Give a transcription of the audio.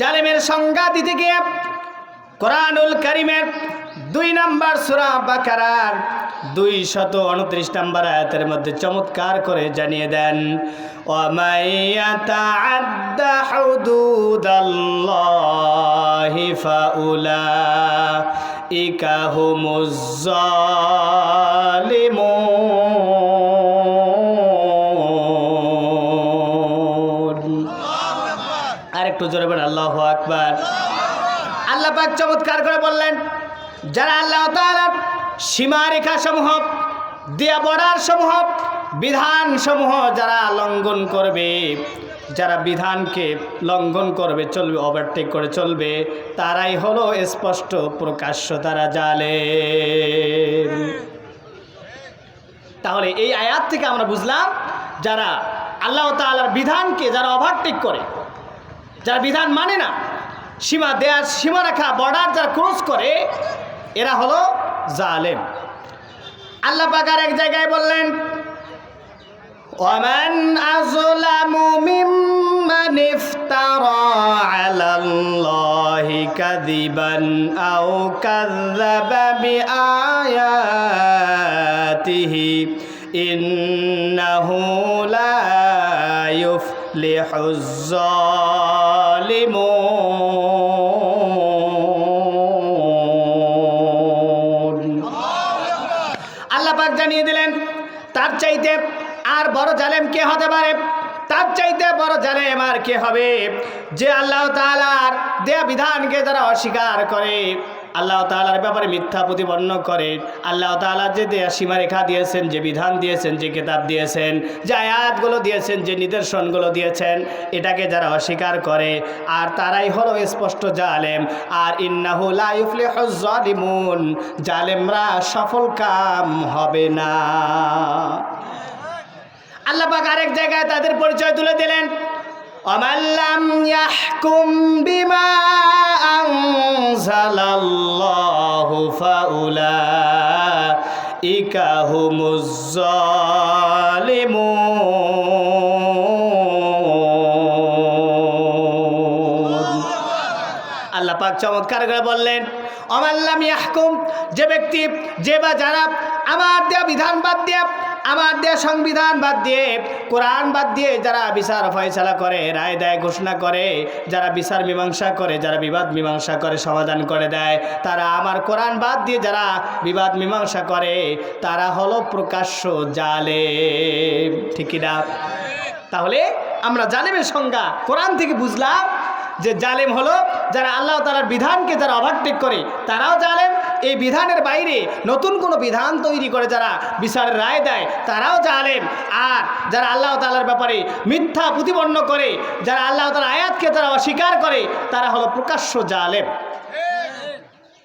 জালেমের সংজ্ঞা দিতে গিয়ে কোরআনুল কারীমের 2 নম্বর সূরা বাকারার 229 নম্বর আয়াতের মধ্যে চমৎকার করে জানিয়ে দেন, ওয়া মাইয়াতাআদ্দা হুদুদাল্লাহি ফাউলাইকা হুমুজ জালিমুন। আরেকটু জোরে বলেন আল্লাহু আকবার। আল্লাহ পাক চমৎকার করে বললেন, যারা আল্লাহ তাআলার সীমারেখা সমূহ দিয়া বর্ডার সমূহ বিধান সমূহ যারা লঙ্ঘন করবে, যারা বিধানকে লঙ্ঘন করবে, চলবে, ওভারটেক করে চলবে, তারাই হলো স্পষ্ট প্রকাশ্য তারা জালেম। তাহলে এই আয়াত থেকে আমরা বুঝলাম, যারা আল্লাহ তাআলার বিধানকে যারা ওভারটেক করে, যারা বিধান মানে না, সীমারেখা বর্ডার যারা ক্রস করে, এরা হলো জালেম। আল্লাহ পাক আর এক জায়গায় বললেন, ওয়ামান আযলামু মিম্মান ইফতারা আলাল্লাহি কাযিবান আও কাযযাবা বিআয়াতিহি ইন্নাহু লা ইউফলিহুজ জালিমুন। আল্লাহ পাক জানিয়ে দিলেন, তার চাইতে আর বড় জালেম কে হতে পারে? তার চাইতে বড় জালেম আর কে হবে? যে আল্লাহ তাআলার দেয়া বিধানকে যারা অস্বীকার করে, আল্লাহ তাআলার ব্যাপারে মিথ্যা প্রতিপন্ন করে, আল্লাহ তাআলা যে দেয়া সীমারেখা দিয়েছেন, যে বিধান দিয়েছেন, যে কিতাব দিয়েছেন, যে আয়াতগুলো দিয়েছেন, যে নিদর্শনগুলো দিয়েছেন, এটাকে যারা অস্বীকার করে, আর তারাই হলো স্পষ্ট জালেম। আর ইন্নাহু লা ইউফলিহুজ জালিমুন, জালেমরা সফল কাম হবে না। আল্লাহ পাক আরেক জায়গায় তাদের পরিচয় তুলে দিলেন, ওয়ামান লাম ইয়াহকুম বিমা আনজালাল্লাহু ফাউলাইকা হুমুজ জালিমুন। আল্লাহ পাক চমৎকার করে বললেন, ওয়ামান লাম ইয়াহকুম, যে ব্যক্তি, যে বা যারা আমার দেয়া বিধান বাদ দিয়ে, আমার দেয়া সংবিধান বাদ দিয়ে, কোরআন বাদ দিয়ে যারা বিচার ফয়সালা করে, রায় দেয়, ঘোষণা করে, যারা বিচার মীমাংসা করে, যারা বিবাদ মীমাংসা করে, সমাধান করে দেয়, তারা আমার কোরআন বাদ দিয়ে যারা বিবাদ মীমাংসা করে, তারা হলো প্রকাশ্য জালেম। ঠিক কি না? তাহলে আমরা জালেমের সংজ্ঞা কোরআন থেকে বুঝলাম যে জালেম হলো যারা আল্লাহ তাআলার বিধানকে যারা ওভারটেক করে, তারাও জালেম। এই বিধানের বাইরে নতুন কোনো বিধান তৈরি করে যারা বিচারের রায় দেয়, তারাও জালেম। আর যারা আল্লাহ তাআলার ব্যাপারে মিথ্যা প্রতিপন্ন করে, যারা আল্লাহ তাআলার আয়াতকে যারা অস্বীকার করে, তারা হলো প্রকাশ্য জালেম।